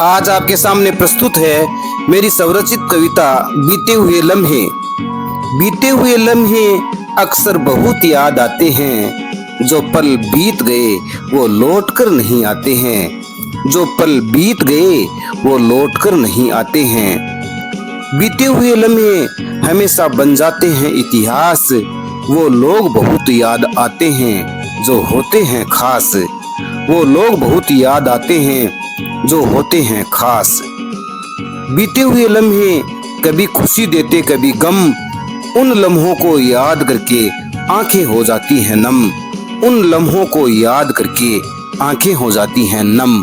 आज आपके सामने प्रस्तुत है मेरी स्वरचित कविता बीते हुए लम्हे। बीते हुए लम्हे अक्सर बहुत याद आते हैं, जो पल बीत गए वो लौट कर नहीं आते हैं। जो पल बीत गए वो लौट कर नहीं आते हैं। बीते हुए लम्हे हमेशा बन जाते हैं इतिहास। वो लोग बहुत याद आते हैं जो होते हैं खास। वो लोग बहुत याद आते हैं जो होते हैं खास। बीते हुए लम्हे कभी खुशी देते कभी गम। उन लम्हों को याद करके आंखें हो जाती हैं नम। उन लम्हों को याद करके आंखें हो जाती हैं नम।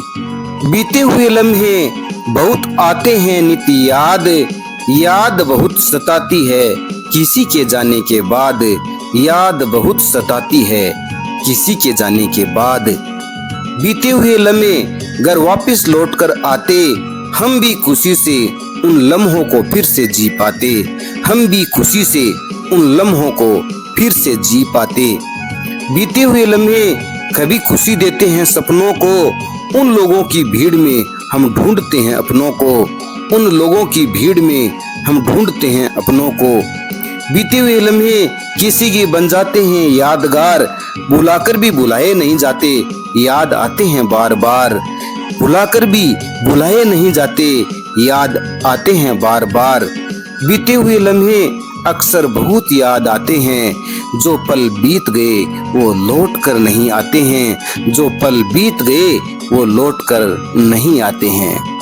बीते हुए लम्हे बहुत आते हैं नित याद। याद बहुत सताती है किसी के जाने के बाद। याद बहुत सताती है किसी के जाने के बाद। बीते हुए लम्हे घर वापस लौट कर आते, हम भी खुशी से उन लम्हों को फिर से जी पाते। हम भी खुशी से उन लम्हों को फिर से जी पाते। बीते हुए लम्हे कभी खुशी देते हैं सपनों को। उन लोगों की भीड़ में हम ढूंढते हैं अपनों को। उन लोगों की भीड़ में हम ढूंढते हैं अपनों को। बीते हुए लम्हे किसी की बन जाते हैं यादगार। बुलाकर भी बुलाए नहीं जाते, याद आते हैं बार बार। बुलाकर भी बुलाए नहीं जाते, याद आते हैं बार बार। बीते हुए लम्हे अक्सर बहुत याद आते हैं, जो पल बीत गए वो लौट कर नहीं आते हैं। जो पल बीत गए वो लौट कर नहीं आते हैं।